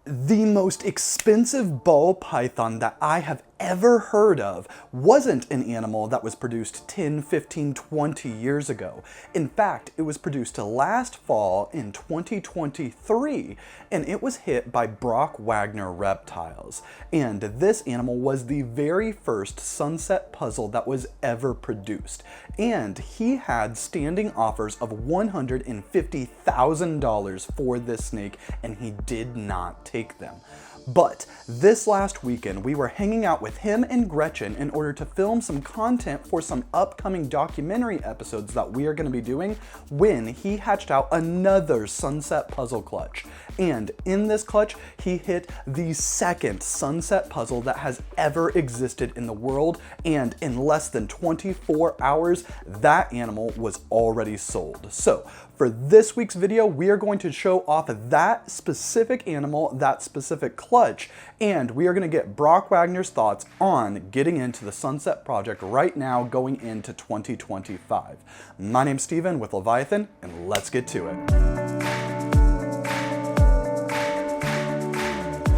The most expensive ball python that I have ever heard of wasn't an animal that was produced 10, 15, 20 years ago. In fact, it was produced last fall in 2023, and it was hit by Brock Wagner reptiles. And this animal was the very first sunset puzzle that was ever produced. And he had standing offers of $150,000 for this snake, and he did not take them. But this last weekend, we were hanging out with him and Gretchen in order to film some content for some upcoming documentary episodes that we are going to be doing when he hatched out another sunset puzzle clutch. And in this clutch, he hit the second sunset puzzle that has ever existed in the world. And in less than 24 hours, that animal was already sold. So for this week's video, we are going to show off that specific animal, that specific clutch, and we are going to get Brock Wagner's thoughts on getting into the Sunset Project right now going into 2025. My name's Steven with Leviathan, and let's get to it.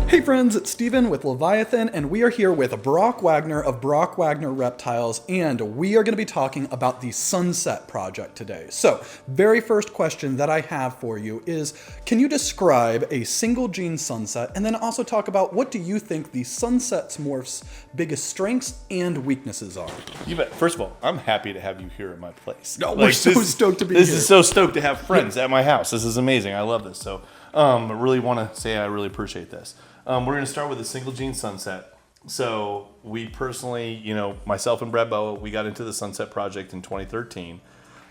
Hey friends, it's Steven with Leviathan, and we are here with Brock Wagner of Brock Wagner Reptiles, and we are going to be talking about the Sunset Project today. So, very first question that I have for you is, can you describe a single gene sunset, and then also talk about what do you think the Sunset's morphs' biggest strengths and weaknesses are? You bet. First of all, I'm happy to have you here at my place. No, we're so stoked to be here. This is so stoked to have friends at my house. This is amazing. I love this. So, I really want to say I really appreciate this. We're going to start with a single gene sunset. So we personally, myself and Brad Boa, we got into the Sunset Project in 2013.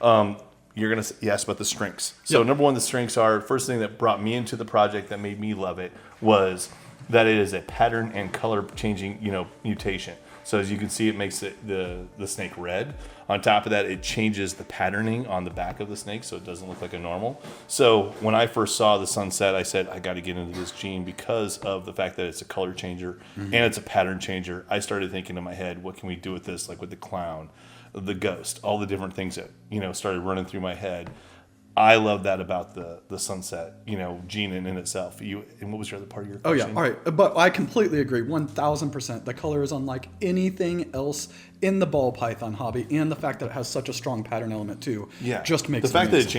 You asked about the strengths. So Number one, the strengths are, first thing that brought me into the project that made me love it was that it is a pattern and color changing, mutation. So as you can see, it makes the snake red. On top of that, it changes the patterning on the back of the snake so it doesn't look like a normal. So when I first saw the sunset, I said, I got to get into this gene because of the fact that it's a color changer and it's a pattern changer. I started thinking in my head, what can we do with this? Like with the clown, the ghost, all the different things that, started running through my head. I love that about the sunset, gene in itself. And what was your other part of your question? Oh yeah, all right. But I completely agree, 1000%. The color is unlike anything else in the ball python hobby, and the fact that it has such a strong pattern element too, just makes the fact amazing. that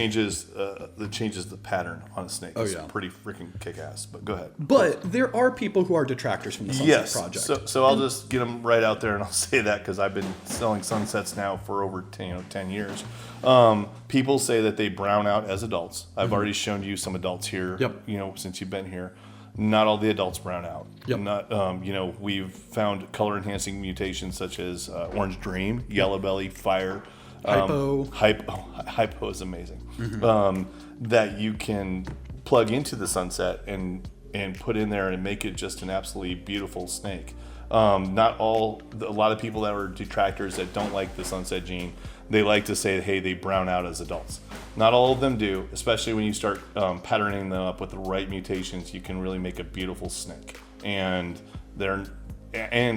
it changes the pattern on a snake is pretty freaking kick-ass. But go ahead. But there are people who are detractors from the Sunset Project. So I'll just get them right out there, and I'll say that because I've been selling sunsets now for over 10 years. People say that they brown out as adults. I've already shown you some adults here. Since you've been here. Not all the adults brown out. We've found color enhancing mutations such as orange dream, yellow belly, fire, hypo is amazing. That you can plug into the sunset and put in there and make it just an absolutely beautiful snake. A lot of people that are detractors that don't like the sunset gene, they like to say, hey, they brown out as adults. Not all of them do, especially when you start patterning them up with the right mutations. You can really make a beautiful snake. And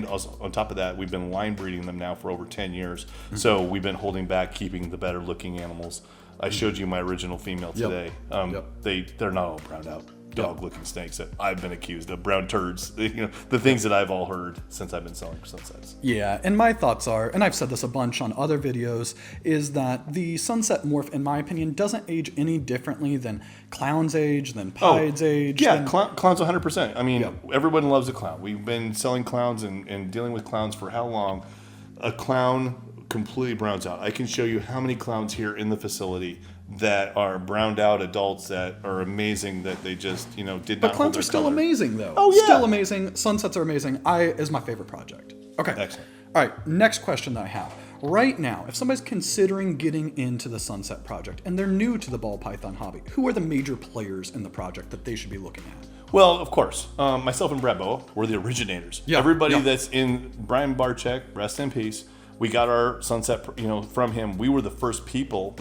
also on top of that, we've been line breeding them now for over 10 years. So we've been holding back, keeping the better looking animals. I showed you my original female today. They're not all browned out. Dog-looking snakes that I've been accused of, brown turds, the things that I've all heard since I've been selling sunsets. Yeah, and my thoughts are, and I've said this a bunch on other videos, is that the sunset morph, in my opinion, doesn't age any differently than clown's age, than pied's age. Yeah, clowns 100%. I mean, everyone loves a clown. We've been selling clowns and dealing with clowns for how long? A clown completely browns out. I can show you how many clowns here in the facility that are browned out adults that are amazing that they just, did not. But clowns are still amazing, though. Oh, yeah. Still amazing. Sunsets are amazing. Is my favorite project. Okay. Excellent. All right. Next question that I have. Right now, if somebody's considering getting into the Sunset Project and they're new to the ball python hobby, who are the major players in the project that they should be looking at? Well, of course, myself and Brad Boa, we're the originators. Everybody that's in Brian Barczyk, rest in peace. We got our sunset, from him. We were the first people.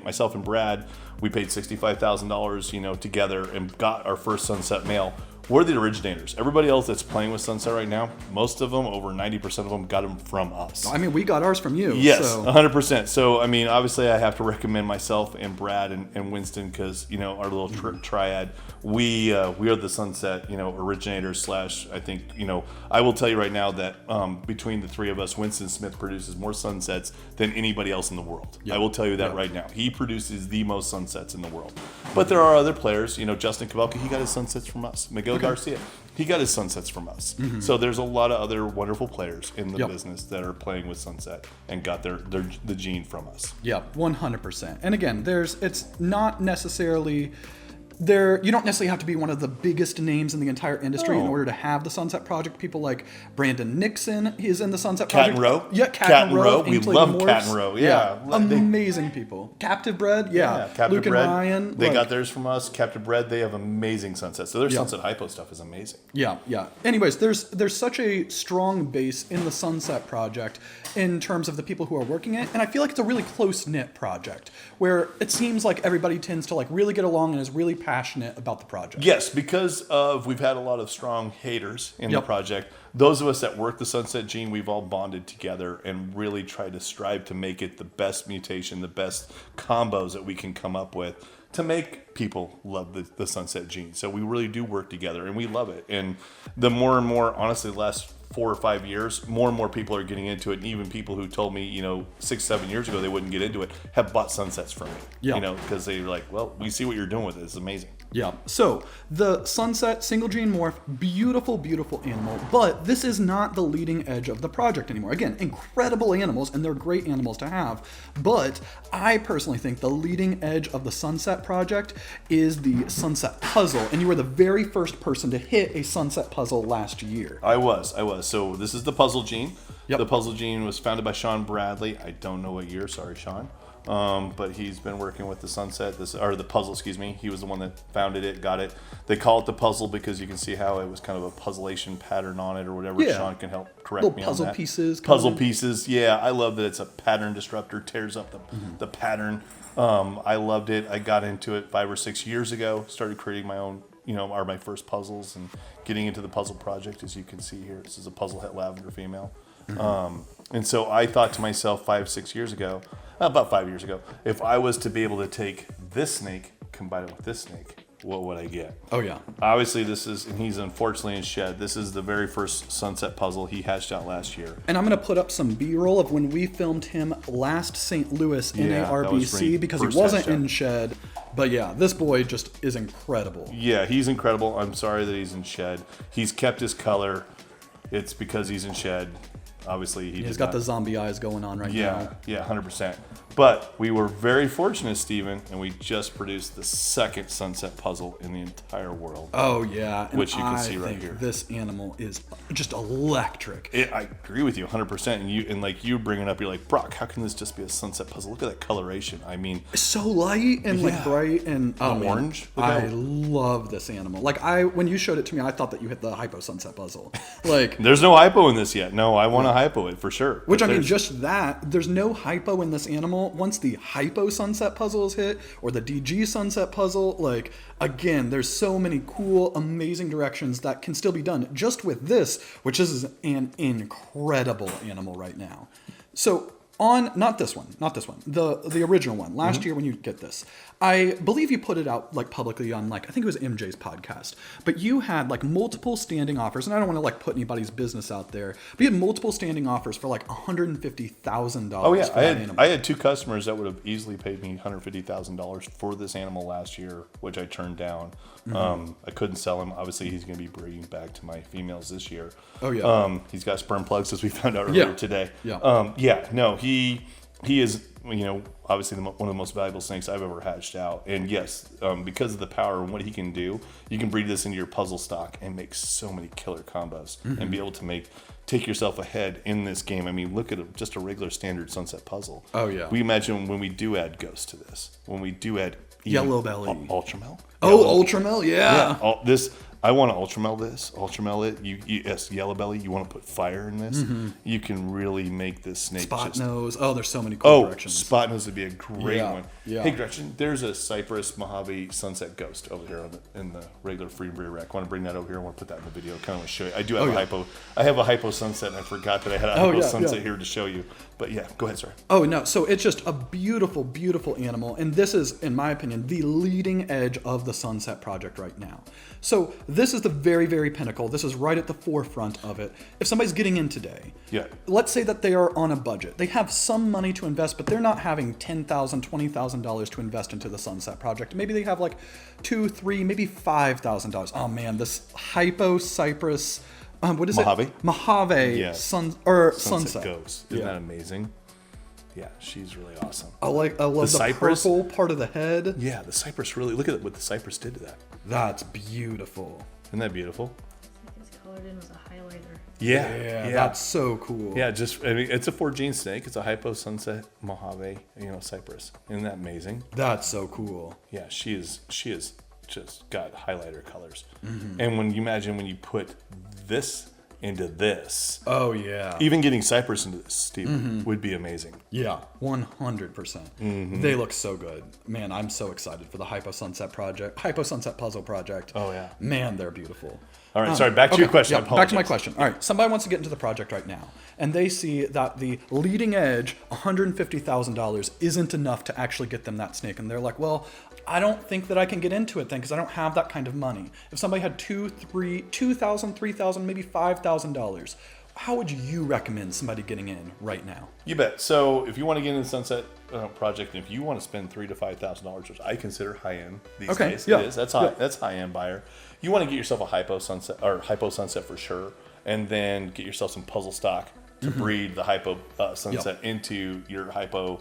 Myself and Brad, we paid $65,000, together and got our first sunset male we're the originators. Everybody else that's playing with Sunset right now, most of them, over 90% of them, got them from us. I mean, we got ours from you. Yes, so. 100%. So, I mean, obviously, I have to recommend myself and Brad and Winston because, you know, our little triad. We are the Sunset, you know, originators / I think, you know, I will tell you right now that between the three of us, Winston Smith produces more Sunsets than anybody else in the world. Yep. I will tell you that right now. He produces the most Sunsets in the world. But there are other players, you know, Justin Kavelka, he got his Sunsets from us. Miguel Garcia, he got his Sunsets from us. So there's a lot of other wonderful players in the business that are playing with Sunset and got the gene from us. Yeah, 100%. And again, it's not necessarily you don't necessarily have to be one of the biggest names in the entire industry in order to have the Sunset Project. People like Brandon Nixon is in the Sunset Project. Cat and Row. Yeah, Cat and Row. We love morphs. Cat and Row. Yeah. Amazing people. Captive Bred. Yeah. Captive Luke Bred. and Ryan. They got theirs from us. Captive Bred. They have amazing Sunsets. So their Sunset Hypo stuff is amazing. Yeah. Anyways, there's such a strong base in the Sunset Project in terms of the people who are working it, and I feel like it's a really close-knit project where it seems like everybody tends to like really get along and is really passionate about the project. Yes, because we've had a lot of strong haters in the project. Those of us that work the Sunset gene, we've all bonded together and really tried to strive to make it the best mutation, the best combos that we can come up with to make people love the Sunset gene. So we really do work together and we love it. And the more and more, honestly, the last 4 or 5 years, more and more people are getting into it. And even people who told me, you know, 6, 7 years ago they wouldn't get into it have bought Sunsets from me. You know, because they're like, well, we see what you're doing with it. It's amazing. Yeah. So the Sunset single gene morph, beautiful, beautiful animal, but this is not the leading edge of the project anymore. Again, incredible animals, and they're great animals to have. But I personally think the leading edge of the Sunset project is the Sunset puzzle, and you were the very first person to hit a Sunset puzzle last year. I was. So this is the puzzle gene. The puzzle gene was founded by Sean Bradley. I don't know what year. Sorry, Sean. But he's been working with the Sunset, the puzzle, excuse me. He was the one that founded it, got it. They call it the puzzle because you can see how it was kind of a puzzlation pattern on it or whatever. Sean can help correct me on that. Puzzle pieces. Puzzle pieces, yeah. I love that it's a pattern disruptor, tears up the pattern. I loved it. I got into it 5 or 6 years ago, started creating my own, or my first puzzles and getting into the puzzle project, as you can see here. This is a puzzle het lavender female. And so I thought to myself 5 years ago, if I was to be able to take this snake, combine it with this snake, what would I get? Oh, yeah. Obviously, and he's unfortunately in shed. This is the very first Sunset puzzle he hatched out last year. And I'm going to put up some B-roll of when we filmed him last St. Louis in a RBC because he wasn't in shed. But yeah, this boy just is incredible. Yeah, he's incredible. I'm sorry that he's in shed. He's kept his color. It's because he's in shed. Obviously, he's got the zombie eyes going on right now. Yeah, 100%. But we were very fortunate, Steven, and we just produced the second Sunset puzzle in the entire world. Oh, yeah. Which you can see right here. This animal is just electric. I agree with you 100%. And like you bring it up, you're like, Brock, how can this just be a Sunset puzzle? Look at that coloration. I mean, it's so light and like bright and orange. I love this animal. Like when you showed it to me, I thought that you hit the hypo Sunset puzzle. Like there's no hypo in this yet. No, I want to hypo it for sure. Which I mean, just that there's no hypo in this animal. Once the hypo Sunset puzzle is hit, or the DG Sunset puzzle, like again, there's so many cool, amazing directions that can still be done just with this, which is an incredible animal right now. So on not this one, the original one last year when you get this, I believe you put it out like publicly on like I think it was MJ's podcast, but you had like multiple standing offers, and I don't want to like put anybody's business out there, but you had multiple standing offers for like $150,000. Oh yeah, I had 2 customers that would have easily paid me $150,000 for this animal last year, which I turned down. I couldn't sell him. Obviously, he's going to be breeding back to my females this year. Oh yeah. He's got sperm plugs, as we found out earlier today. Yeah. He is, obviously one of the most valuable snakes I've ever hatched out. And yes, because of the power and what he can do, you can breed this into your puzzle stock and make so many killer combos and be able to take yourself ahead in this game. I mean, look at just a regular standard Sunset puzzle. Oh yeah. We imagine when we do add Ghost to this, when we do add Yellow Belly, Ultramel. Oh, Ultramel, yeah. This I want to ultramel it. Yes, yellow belly. You want to put fire in this. You can really make this snake Spot nose. Oh, there's so many cool directions. Spot nose would be a great one. Yeah. Hey, Gretchen, there's a Cypress Mojave Sunset Ghost over here in the regular free breed rack. I want to bring that over here. I want to put that in the video. Kind of want to show you. I do have a hypo. I have a hypo sunset, and I forgot that I had a hypo sunset here to show you. But yeah, go ahead, sorry. Oh, no. So it's just a beautiful, beautiful animal. And this is, in my opinion, the leading edge of the Sunset Project right now. So this is the very, very pinnacle. This is right at the forefront of it. If somebody's getting in today, let's say that they are on a budget. They have some money to invest, but they're not having $10,000, $20,000 to invest into the Sunset Project. Maybe they have like $2,000, $3,000, maybe $5,000. Oh man, this hypo cypress, what is it? Mojave Sunset Ghost. Isn't that amazing? Yeah, she's really awesome. I love the purple part of the head. Yeah, the cypress really, look at what the cypress did to that. That's beautiful. Isn't that beautiful? It's colored in with a highlighter. Yeah, that's so cool. Yeah, it's a 4-gene snake. It's a hypo sunset Mojave, cypress. Isn't that amazing? That's so cool. Yeah, she is just got highlighter colors. And when you put this into this. Oh yeah. Even getting cypress into this, Steve, would be amazing. Yeah, 100%. They look so good. Man, I'm so excited for the Hypo Sunset Puzzle Project. Oh yeah. Man, they're beautiful. All right, sorry, back to your question. Yeah, back to my question. All right, somebody wants to get into the project right now, and they see that the leading edge, $150,000, isn't enough to actually get them that snake, and they're like, well, I don't think that I can get into it then because I don't have that kind of money. If somebody had $2,000, $3,000, maybe $5,000, how would you recommend somebody getting in right now? You bet. So if you want to get into the Sunset Project, and if you want to spend $3,000 to $5,000, which I consider high end these days, it is. That's high. That's high end buyer. You want to get yourself a hypo sunset for sure, and then get yourself some puzzle stock to breed the hypo sunset into your hypo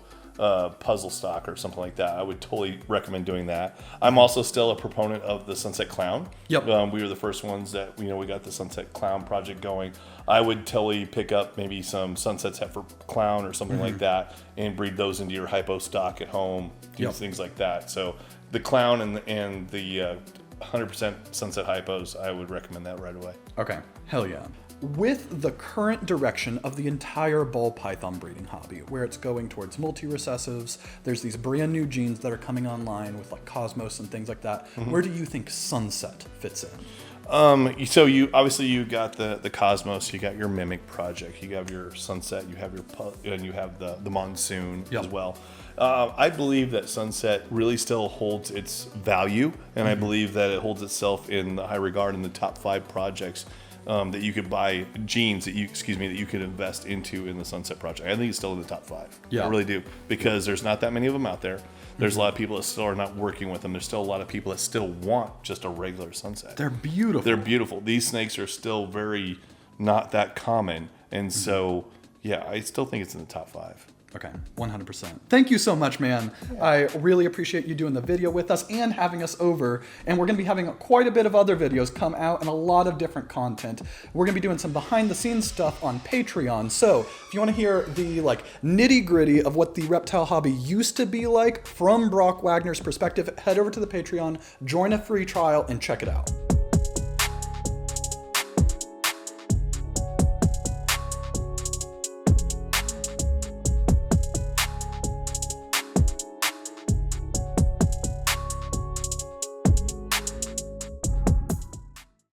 puzzle stock or something like that. I would totally recommend doing that. I'm also still a proponent of the Sunset Clown. We were the first ones that we got the Sunset Clown project going. I would totally pick up maybe some Sunset Heifer Clown or something like that and breed those into your hypo stock at home. Do things like that. So the Clown and the 100% Sunset Hypos, I would recommend that right away. Okay, hell yeah. With the current direction of the entire ball python breeding hobby, where it's going towards multi-recessives, there's these brand new genes that are coming online with like Cosmos and things like that. Where do you think Sunset fits in? So you got the Cosmos, you got your Mimic project, you have your Sunset, you have and you have the Monsoon as well. I believe that Sunset really still holds its value, and I believe that it holds itself in the high regard in the top 5 projects that you could buy genes that you could invest into in the Sunset Project. I think it's still in the top 5. I really do, because there's not that many of them out there. There's a lot of people that still are not working with them. There's still a lot of people that still want just a regular Sunset. They're beautiful. They're beautiful. These snakes are still very not that common, and so I still think it's in the top 5. Okay, 100%. Thank you so much, man. I really appreciate you doing the video with us and having us over. And we're going to be having quite a bit of other videos come out and a lot of different content. We're going to be doing some behind the scenes stuff on Patreon. So if you want to hear the nitty gritty of what the reptile hobby used to be like from Brock Wagner's perspective, head over to the Patreon, join a free trial, and check it out.